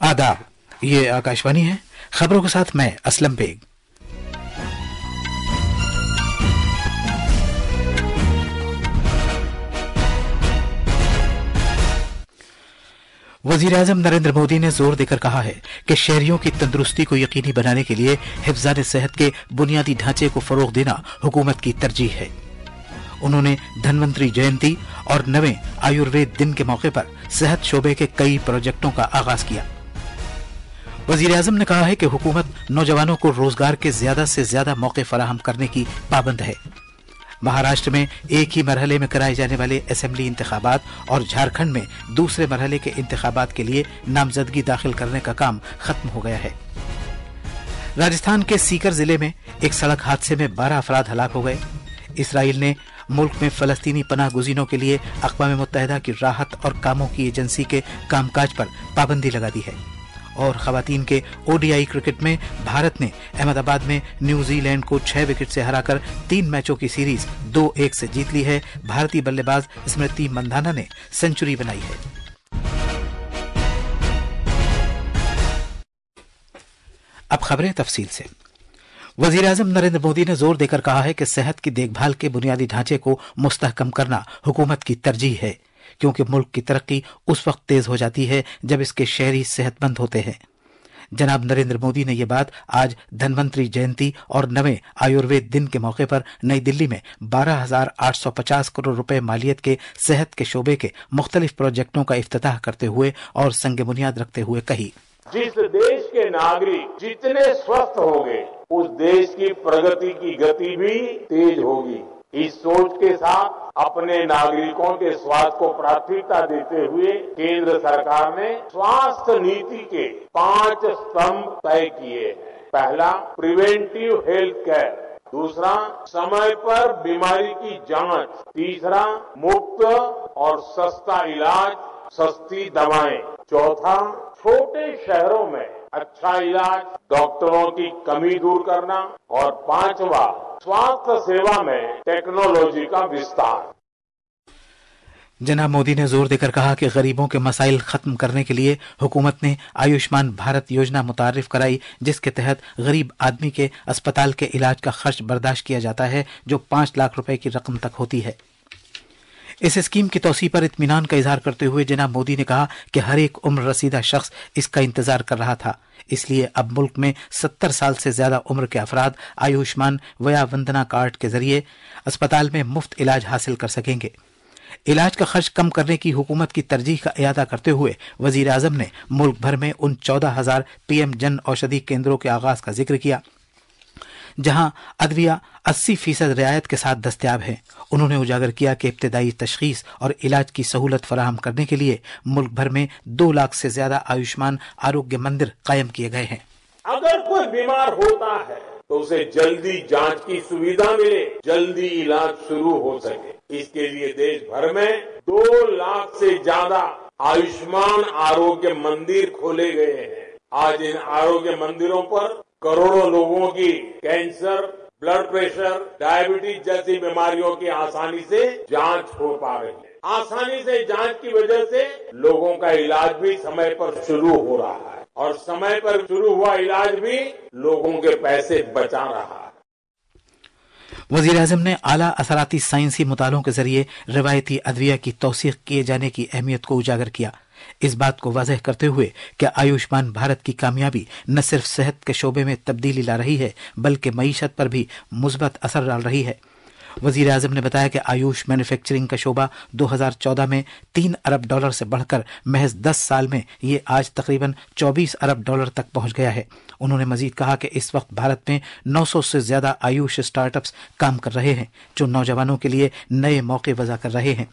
आदाब, ये आकाशवाणी है। खबरों के साथ मैं असलम बेग। वजीर आजम नरेंद्र मोदी ने जोर देकर कहा है कि शहरियों की तंदुरुस्ती को यकीनी बनाने के लिए हिफ्ज़ान सेहत के बुनियादी ढांचे को फरोग देना हुकूमत की तरजीह है। उन्होंने धन्वंतरी जयंती और 9वें आयुर्वेद दिन के मौके पर सेहत शोबे के कई प्रोजेक्टों का आगाज किया। वजीर आजम ने कहा है कि हुकूमत नौजवानों को रोजगार के ज्यादा से ज्यादा मौके फराहम करने की पाबंद है। महाराष्ट्र में एक ही मरहले में कराए जाने वाले असेंबली इंतखाबात और झारखंड में दूसरे मरहले के इंतखाबात के लिए नामजदगी दाखिल करने का काम खत्म हो गया है। राजस्थान के सीकर जिले में एक सड़क हादसे में 12 अफराद हलाक हो गए। इसराइल ने मुल्क में फलस्तीनी पनाह गुज़ीनों के लिए अक़वाम मुत्तहिदा की राहत और कामों की एजेंसी के कामकाज पर पाबंदी लगा दी है। और खवातीन के ओडीआई क्रिकेट में भारत ने अहमदाबाद में न्यूजीलैंड को 6 विकेट से हराकर 3 मैचों की सीरीज 2-1 से जीत ली है। भारतीय बल्लेबाज स्मृति मंधाना ने सेंचुरी बनाई है। अब खबरें तफसील से। वजीर आजम नरेंद्र मोदी ने जोर देकर कहा है कि सेहत की देखभाल के बुनियादी ढांचे को मुस्तहकम करना हुकूमत की तरजीह है, क्योंकि मुल्क की तरक्की उस वक्त तेज हो जाती है जब इसके शहरी सेहतमंद होते हैं। जनाब नरेंद्र मोदी ने यह बात आज धन्वंतरी जयंती और 9वें आयुर्वेद दिन के मौके पर नई दिल्ली में 12,850 करोड़ रुपए मालियत के सेहत के शोबे के मुख्तलिफ प्रोजेक्टों का इफ्तिताह करते हुए और संग बुनियाद रखते हुए कही। जिस देश के नागरिक जितने स्वस्थ होंगे उस देश की प्रगति की गति भी तेज होगी। इस सोच के साथ अपने नागरिकों के स्वास्थ्य को प्राथमिकता देते हुए केंद्र सरकार ने स्वास्थ्य नीति के 5 स्तंभ तय किए हैं। पहला, प्रिवेंटिव हेल्थ केयर। दूसरा, समय पर बीमारी की जांच। तीसरा, मुफ्त और सस्ता इलाज, सस्ती दवाएं। चौथा, छोटे शहरों में अच्छा इलाज, डॉक्टरों की कमी दूर करना। और पांचवा, स्वास्थ्य सेवा में टेक्नोलॉजी का विस्तार। जनाब मोदी ने जोर देकर कहा कि गरीबों के मसाइल खत्म करने के लिए हुकूमत ने आयुष्मान भारत योजना मुतारिफ कराई, जिसके तहत गरीब आदमी के अस्पताल के इलाज का खर्च बर्दाश्त किया जाता है, जो 5 लाख रुपए की रकम तक होती है। इस स्कीम की तौसी पर इत्मीनान का इजहार करते हुए जनाब मोदी ने कहा कि हर एक उम्र रसीदा शख्स इसका इंतजार कर रहा था, इसलिए अब मुल्क में 70 साल से ज्यादा उम्र के अफराद आयुष्मान वया वंदना कार्ड के जरिए अस्पताल में मुफ्त इलाज हासिल कर सकेंगे। इलाज का खर्च कम करने की हुकूमत की तरजीह का इयादा करते हुए वजीर आजम ने मुल्क भर में उन 14,000 पीएम जन औषधि केंद्रों के आगाज का जिक्र किया जहां अदविया 80% रियायत के साथ दस्तयाब है। उन्होंने उजागर किया कि इब्तदाई तशखीस और इलाज की सहूलत फराहम करने के लिए मुल्क भर में 2 लाख से ज्यादा आयुष्मान आरोग्य मंदिर कायम किए गए हैं। अगर कोई बीमार होता है तो उसे जल्दी जांच की सुविधा मिले, जल्दी इलाज शुरू हो सके। इसके लिए देश भर में 2 लाख से ज्यादा आयुष्मान आरोग्य मंदिर खोले गए हैं। आज इन आरोग्य मंदिरों पर करोड़ों लोगों की कैंसर, ब्लड प्रेशर, डायबिटीज जैसी बीमारियों की आसानी से जांच हो पा रही है। आसानी से जांच की वजह से लोगों का इलाज भी समय पर शुरू हो रहा है और समय पर शुरू हुआ इलाज भी लोगों के पैसे बचा रहा है। वजीर आजम ने आला असराती साइंसी मुतालों के जरिए रिवायती अदविया की तौसीक किए जाने की अहमियत को उजागर किया, इस बात को वाज़ेह करते हुए कि आयुष्मान भारत की कामयाबी न सिर्फ सेहत के शोबे में तब्दीली ला रही है बल्कि मईशत पर भी मुस्बत असर डाल रही है। वजीर आजम ने बताया कि आयुष मैन्युफैक्चरिंग का शोबा 2014 में $3 अरब से बढ़कर महज 10 साल में ये आज तकरीबन $24 अरब तक पहुंच गया है। उन्होंने मजीद कहा कि इस वक्त भारत में 900 से ज्यादा आयुष स्टार्टअप्स काम कर रहे हैं जो नौजवानों के लिए नए मौके वज़ा कर रहे हैं।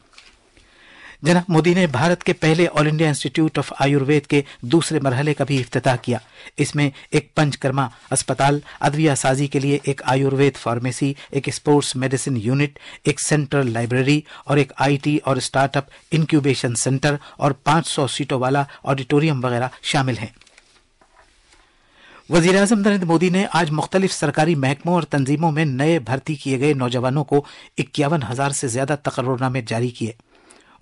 जनाब मोदी ने भारत के पहले all India institute of Ayurveda के दूसरे मरहले का भी इफ्तिताह किया। इसमें एक पंचकर्मा अस्पताल, अदविया साजी के लिए एक आयुर्वेद फार्मेसी, एक स्पोर्ट्स मेडिसिन यूनिट, एक सेंट्रल लाइब्रेरी और एक आईटी और स्टार्टअप इंक्यूबेशन सेंटर और 500 सीटों वाला ऑडिटोरियम वगैरह शामिल हैं। वजीर आजम नरेंद्र मोदी ने आज मुख्तलिफ सरकारी महकमों और तंजीमों में नए भर्ती किए गए नौजवानों को 51,000 से ज्यादा तकर्रुरनामे जारी किए।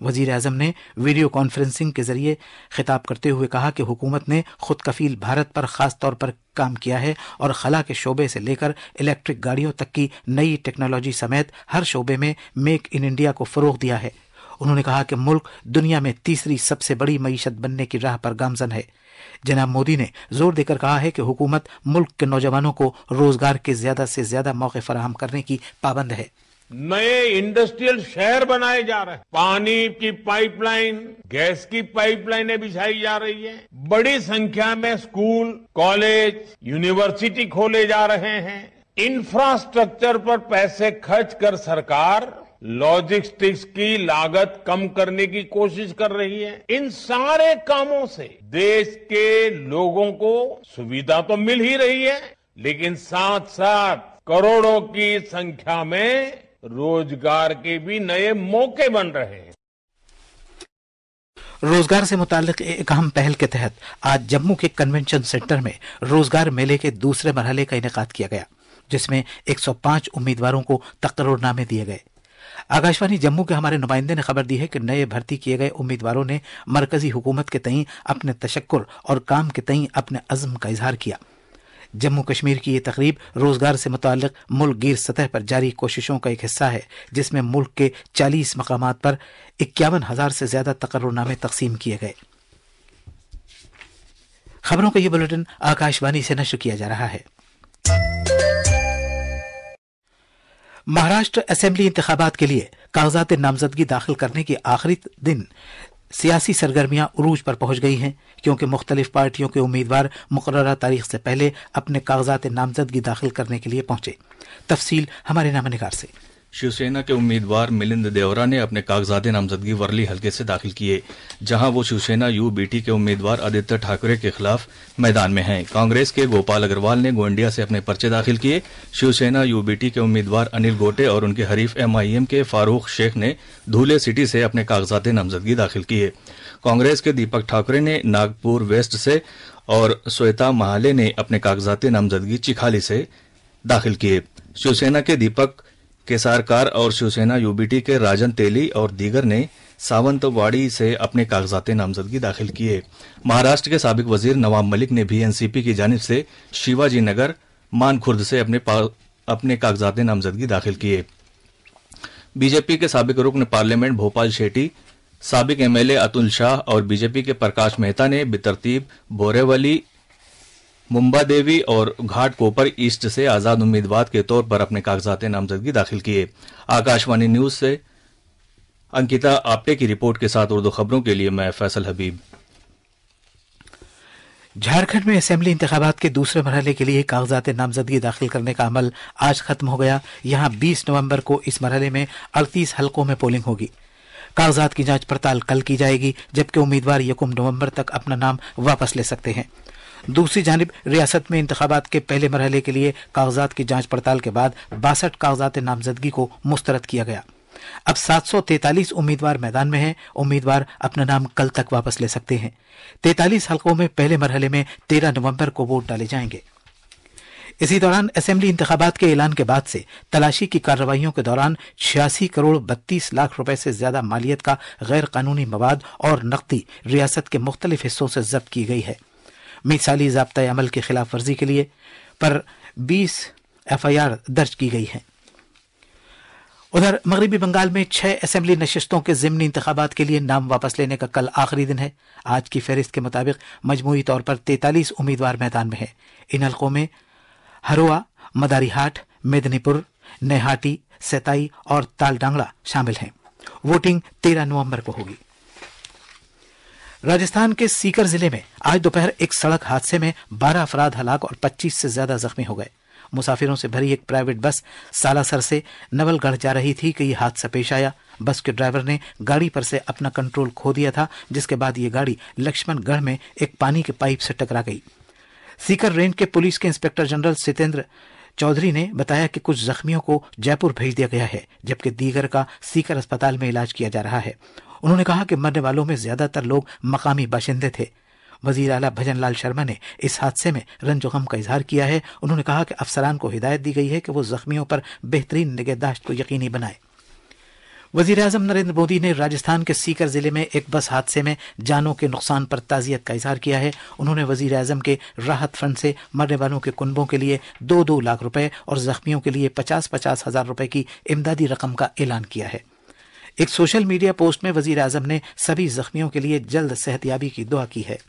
وزیر اعظم نے ویڈیو کانفرنسنگ کے ذریعے خطاب کرتے ہوئے کہا کہ حکومت نے خود کفیل بھارت پر خاص طور پر کام کیا ہے اور خلا کے شعبے سے لے کر الیکٹرک گاڑیوں تک کی نئی ٹیکنالوجی سمیت ہر شعبے میں میک ان انڈیا کو فروغ دیا ہے۔ انہوں نے کہا کہ ملک دنیا میں تیسری سب سے بڑی معیشت بننے کی راہ پر گامزن ہے۔ جناب مودی نے زور دے کر کہا ہے کہ حکومت ملک کے نوجوانوں کو روزگار کے زیادہ سے زیادہ موقع فراہم کرنے کی پابند ہے۔ نئے انڈسٹریل شہر بنائے جا رہے ہیں، پانی کی پائپ لائن، گیس کی پائپ لائنیں بچھائی جا رہی ہیں، بڑی سنکھیا میں اسکول، کالج، یونیورسٹی کھولے جا رہے ہیں۔ انفراسٹرکچر پر پیسے خرچ کر سرکار لاجسٹکس کی لاگت کم کرنے کی کوشش کر رہی ہے۔ ان سارے کاموں سے دیش کے لوگوں کو سویدھا تو مل ہی رہی ہے، لیکن ساتھ ساتھ کروڑوں کی سنکھیا میں روزگار کے بھی نئے موقع بن رہے ہیں۔ روزگار سے متعلق ایک اہم پہل کے تحت آج جموں کے کنونشن سینٹر میں روزگار میلے کے دوسرے مرحلے کا انعقاد کیا گیا، جس میں 105 امیدواروں کو تقرر نامے دیے گئے۔ آکاشوانی جموں کے ہمارے نمائندے نے خبر دی ہے کہ نئے بھرتی کیے گئے امیدواروں نے مرکزی حکومت کے تئیں اپنے تشکر اور کام کے تئیں اپنے عزم کا اظہار کیا۔ جموں کشمیر کی یہ تقریب روزگار سے متعلق ملک گیر سطح پر جاری کوششوں کا ایک حصہ ہے، جس میں ملک کے 40 مقامات پر 51,000 سے زیادہ تقرر نامے تقسیم کیے گئے۔ خبروں کا یہ بلیٹن آکاشوانی سے نشر کیا جا رہا ہے۔ مہاراشٹر اسمبلی انتخابات کے لیے کاغذات نامزدگی داخل کرنے کے آخری دن سیاسی سرگرمیاں عروج پر پہنچ گئی ہیں، کیونکہ مختلف پارٹیوں کے امیدوار مقررہ تاریخ سے پہلے اپنے کاغذات نامزدگی داخل کرنے کے لیے پہنچے۔ تفصیل ہمارے نامہ نگار سے۔ شیو سینا کے امیدوار ملند دیورا نے اپنے کاغذات نامزدگی ورلی حلقے سے داخل کیے، جہاں وہ Shiv Sena you B T کے امیدوار آدتیہ ٹھاکرے کے خلاف میدان میں ہیں۔ کانگریس کے گوپال اگروال نے گوئنڈیا سے اپنے پرچے داخل کیے۔ Shiv Sena you B T کے امیدوار انل گوٹے اور ان کے حریف ایم آئی ایم کے فاروق شیخ نے دھولے سٹی سے اپنے کاغذات نامزدگی داخل کیے۔ کانگریس کے دیپک ٹھاکرے نے ناگپور ویسٹ سے اور سویتا مہالے نے اپنے کاغذات نامزدگی چکھالی سے داخل کیے۔ شیو سینا کے دیپک کیسارکار اور Shiv Sena you B T کے راجن تیلی اور دیگر نے ساونت واڑی سے اپنے کاغذات نامزدگی داخل کیے۔ مہاراشٹر کے سابق وزیر نواب ملک نے بھی این سی پی کی جانب سے شیوا جی نگر مان خرد سے اپنے کاغذات نامزدگی داخل کیے۔ بی جے پی کے سابق رکن پارلیمنٹ بھوپال شیٹی، سابق ایم ایل اے اتل شاہ اور بی جے پی کے پرکاش مہتا نے بترتیب بوریولی، ممبا دیوی اور گھاٹ کوپر ایسٹ سے آزاد امیدوار کے طور پر اپنے کاغذات نامزدگی داخل کیے۔ آکاشوانی نیوز سے انکتا آپٹے کی رپورٹ کے ساتھ اردو خبروں کے لیے میں فیصل حبیب۔ جھارکھنڈ میں اسمبلی انتخابات کے دوسرے مرحلے کے لیے کاغذات نامزدگی داخل کرنے کا عمل آج ختم ہو گیا۔ یہاں 20 نومبر کو اس مرحلے میں 38 حلقوں میں پولنگ ہوگی۔ کاغذات کی جانچ پڑتال کل کی جائے گی، جبکہ امیدوار 1 نومبر تک اپنا نام واپس لے سکتے ہیں۔ دوسری جانب ریاست میں انتخابات کے پہلے مرحلے کے لیے کاغذات کی جانچ پڑتال کے بعد 62 کاغذات نامزدگی کو مسترد کیا گیا۔ اب 743 امیدوار میدان میں ہیں۔ امیدوار اپنا نام کل تک واپس لے سکتے ہیں۔ 43 حلقوں میں پہلے مرحلے میں 13 نومبر کو ووٹ ڈالے جائیں گے۔ اسی دوران اسمبلی انتخابات کے اعلان کے بعد سے تلاشی کی کارروائیوں کے دوران 86 کروڑ 32 لاکھ روپے سے زیادہ مالیت کا غیر قانونی مواد اور نقدی ریاست کے مختلف حصوں سے ضبط کی گئی ہے۔ مثالی ضابطۂ عمل کی خلاف ورزی کے لیے پر 20 ایف آئی آر درج کی گئی ہیں۔ ادھر مغربی بنگال میں 6 اسمبلی نشستوں کے ضمنی انتخابات کے لیے نام واپس لینے کا کل آخری دن ہے۔ آج کی فہرست کے مطابق مجموعی طور پر 43 امیدوار میدان میں ہیں۔ ان حلقوں میں ہروا، مداری ہاٹ، میدنی پور، نہاٹی، سیتائی اور تال ڈانگڑا شامل ہیں۔ ووٹنگ 13 نومبر کو ہوگی۔ راجستھان کے سیکر ضلع میں آج دوپہر ایک سڑک حادثے میں 12 افراد ہلاک اور 25 سے زیادہ زخمی ہو گئے۔ مسافروں سے بھری ایک پرائیویٹ بس سالاسر سے نول گڑھ جا رہی تھی کہ یہ حادثہ پیش آیا۔ بس کے ڈرائیور نے گاڑی پر سے اپنا کنٹرول کھو دیا تھا، جس کے بعد یہ گاڑی لکشمن گڑھ میں ایک پانی کے پائپ سے ٹکرا گئی۔ سیکر رینج کے پولیس کے انسپکٹر جنرل ستیندر چودھری نے بتایا کہ کچھ زخمیوں کو جے پور بھیج دیا گیا ہے، جبکہ دیگر کا سیکر اسپتال میں علاج کیا جا رہا ہے۔ انہوں نے کہا کہ مرنے والوں میں زیادہ تر لوگ مقامی باشندے تھے۔ وزیر اعلیٰ بھجن لال شرما نے اس حادثے میں رنج و غم کا اظہار کیا ہے۔ انہوں نے کہا کہ افسران کو ہدایت دی گئی ہے کہ وہ زخمیوں پر بہترین نگہداشت کو یقینی بنائے۔ वजीर आजम नरेंद्र मोदी ने राजस्थान के सीकर जिले में एक बस हादसे में जानों के नुकसान पर ताज़ियत का इजहार किया है। उन्होंने वजीर आजम के राहत फंड से मरने वालों के कुनबों के लिए 2-2 लाख रुपए और जख्मियों के लिए 50-50 हजार रुपए की इमदादी रकम का ऐलान किया है। एक सोशल मीडिया पोस्ट में वजीर आजम ने सभी जख्मियों के लिए जल्द सेहतयाबी की दुआ की है।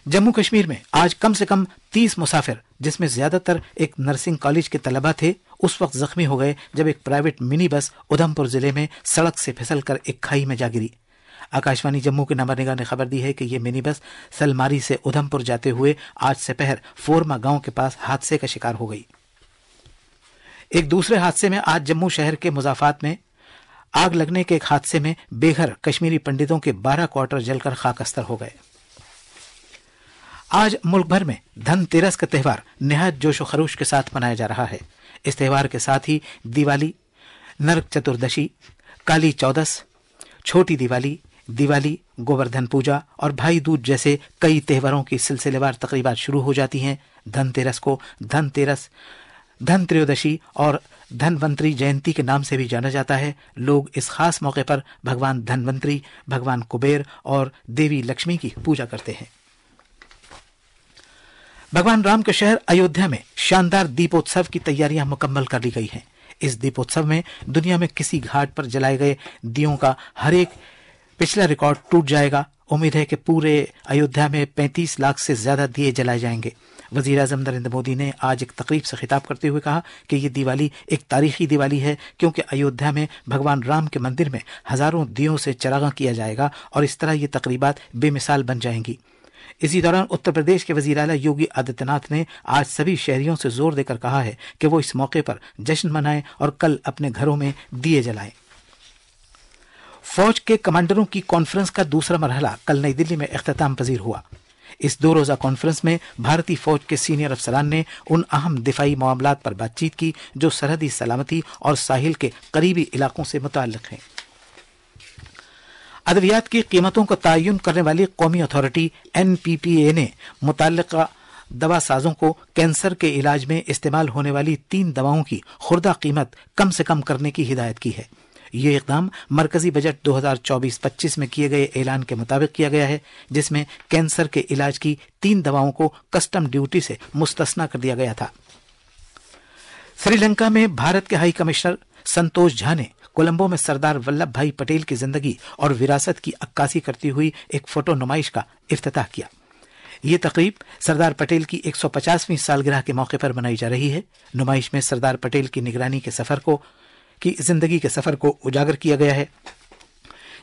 जम्मू कश्मीर में आज कम से कम 30 मुसाफिर, जिसमें ज्यादातर एक नर्सिंग कॉलेज के तलबा थे, उस वक्त जख्मी हो गए जब एक प्राइवेट मिनी बस उधमपुर जिले में सड़क से फिसलकर एक खाई में जा गिरी। आकाशवाणी जम्मू के नंबर निगाह ने खबर दी है कि यह मिनी बस सलमारी से उधमपुर जाते हुए आज दोपहर फोरमा गांव के पास हादसे का शिकार हो गई। एक दूसरे हादसे में आज जम्मू शहर के मुजाफात में आग लगने के एक हादसे में बेघर कश्मीरी पंडितों के 12 क्वार्टर जलकर खाकस्तर हो गए। आज मुल्क भर में धनतेरस का त्यौहार निहायत जोशो खरोश के साथ मनाया जा रहा है। इस त्यौहार के साथ ही दिवाली, नरक चतुर्दशी, काली चौदस, छोटी दिवाली, दिवाली, गोवर्धन पूजा और भाई दूज जैसे कई त्यौहारों की सिलसिलेवार तकरीबात शुरू हो जाती हैं। धनतेरस को धनतेरस, धन त्रयोदशी और धनवंतरी जयंती के नाम से भी जाना जाता है। लोग इस खास मौके पर भगवान धनवंतरी, भगवान कुबेर और देवी लक्ष्मी की पूजा करते हैं। भगवान राम के शहर अयोध्या में शानदार दीपोत्सव की तैयारियां मुकम्मल कर ली गई हैं। इस दीपोत्सव में दुनिया में किसी घाट पर जलाए गए दियों का हर एक पिछला रिकॉर्ड टूट जाएगा। उम्मीद है कि पूरे अयोध्या में 35 लाख से ज्यादा दिए जलाए जाएंगे। वजीर आजम नरेंद्र मोदी ने आज एक तकरीब से खिताब करते हुए कहा कि ये दिवाली एक तारीखी दिवाली है, क्योंकि अयोध्या में भगवान राम के मंदिर में हजारों दियों से चरागां किया जाएगा और इस तरह ये तकरीबात बेमिसाल बन जाएंगी। इसी दौरान उत्तर प्रदेश के वजीर आला योगी आदित्यनाथ ने आज सभी शहरियों से जोर देकर कहा है कि वो इस मौके पर जश्न मनाएं और कल अपने घरों में दिए जलाएं। फौज के कमांडरों की कॉन्फ्रेंस का दूसरा मरहला कल नई दिल्ली में इख्तिताम पजीर हुआ। इस 2 रोजा कॉन्फ्रेंस में भारतीय फौज के सीनियर अफसरान ने उन अहम दिफाई मामलात पर बातचीत की जो सरहदी सलामती और साहिल के करीबी इलाकों से मुताल्लिक हैं। अद्वियात की कीमतों का तयन करने वाली कौमी अथॉरिटी NPPA ने मुतल्लिका दवा साजों को कैंसर के इलाज में इस्तेमाल होने वाली 3 दवाओं की खुर्दा कीमत कम से कम करने की हिदायत की है। ये इकदाम मरकजी बजट 2024-25 में किए गए ऐलान के मुताबिक किया गया है, जिसमें कैंसर के इलाज की 3 दवाओं को कस्टम ड्यूटी से मुस्तस्ना कर दिया गया था। श्रीलंका में भारत के हाई कमिश्नर संतोष झा ने कोलंबो में सरदार वल्लभ भाई पटेल की जिंदगी और विरासत की अक्कासी करती हुई एक फोटो नुमाइश का इफ्तिताह किया। ये तकरीब सरदार पटेल की 150वीं सालगिरह के मौके पर मनाई जा रही है। नुमाइश में सरदार पटेल की निगरानी की जिंदगी के सफर को उजागर किया गया है,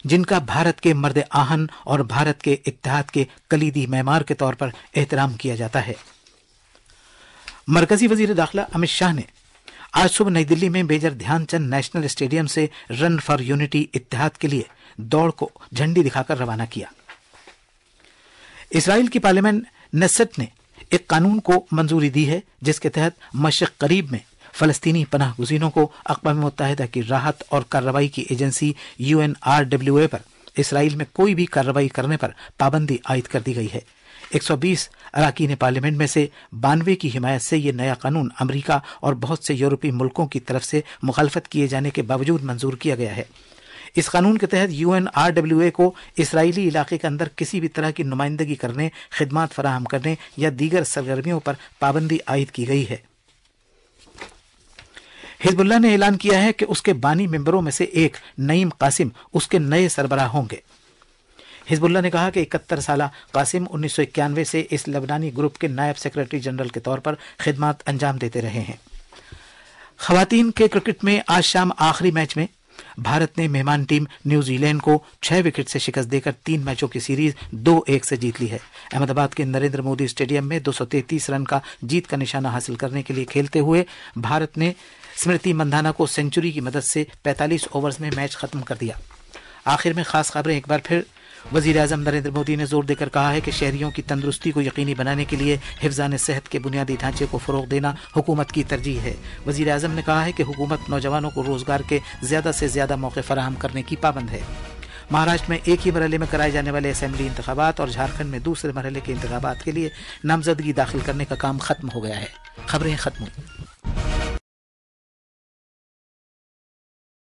जिनका भारत के मर्द आहन और भारत के इत्तेहाद के कलीदी मैमार के तौर पर एहतराम किया जाता है। मरकजी वजीर दाखिला अमित शाह ने आज सुबह नई दिल्ली में मेजर ध्यानचंद नेशनल स्टेडियम से रन फॉर यूनिटी इत्तेहाद के लिए दौड़ को झंडी दिखाकर रवाना किया। इसराइल की पार्लियामेंट नेसेट ने एक कानून को मंजूरी दी है, जिसके तहत मशरिक करीब में फलस्तीनी पनाह गुज़ीरों को अक़वाम मुत्तहिदा की राहत और कार्रवाई की एजेंसी UNRWA पर इसराइल में कोई भी कार्रवाई करने पर पाबंदी आयद कर दी गई है। 120 अरकान पार्लियामेंट में से 92 की हिमायत से ये नया कानून अमेरिका और बहुत से यूरोपीय मुल्कों की तरफ से मुखालफत किए जाने के बावजूद मंजूर किया गया है। इस कानून के तहत UNRWA को इसराइली इलाके के अंदर किसी भी तरह की नुमाइंदगी करने, खिदमात फराहम करने या दीगर सरगर्मियों पर पाबंदी आयद की गई है। हिजबुल्लाह ने ऐलान किया है कि उसके बानी मेंबरों में से एक नईम कासिम उसके नए सरबराह होंगे। हिजबुल्लाह ने कहा कि 71 साला कासिम 1991 से इस लबनानी ग्रुप के नायब सेक्रेटरी जनरल के तौर पर खिदमात अंजाम देते रहे हैं। खवातीन के क्रिकेट में आज शाम आखिरी मैच में भारत ने मेहमान टीम न्यूजीलैंड को 6 विकेट से शिकस्त देकर 3 मैचों की सीरीज 2-1 से जीत ली है। अहमदाबाद के नरेंद्र मोदी स्टेडियम में 233 रन का जीत का निशाना हासिल करने के लिए खेलते हुए भारत ने स्मृति मंधाना को सेंचुरी की मदद से 45 ओवर्स में मैच खत्म कर दिया। आखिर में खास खबरें एक बार फिर। वजीर आजम नरेंद्र मोदी ने जोर देकर कहा है कि शहरियों की तंदुरुस्ती को यकीनी बनाने के लिए हिफ्ज़ान सेहत के बुनियादी ढांचे को फ़रोग़ देना हुकूमत की तरजीह है। वजीर आजम ने कहा है कि हुकूमत नौजवानों को रोज़गार के ज़्यादा से ज़्यादा मौके फराहम करने की पाबंद है। महाराष्ट्र में एक ही मरहले में कराए जाने वाले असेंबली इंतखाबात और झारखंड में दूसरे मरहले के इंतखाबात के लिए नामजदगी दाखिल करने का काम खत्म हो गया है। खबरें खत्म हुई।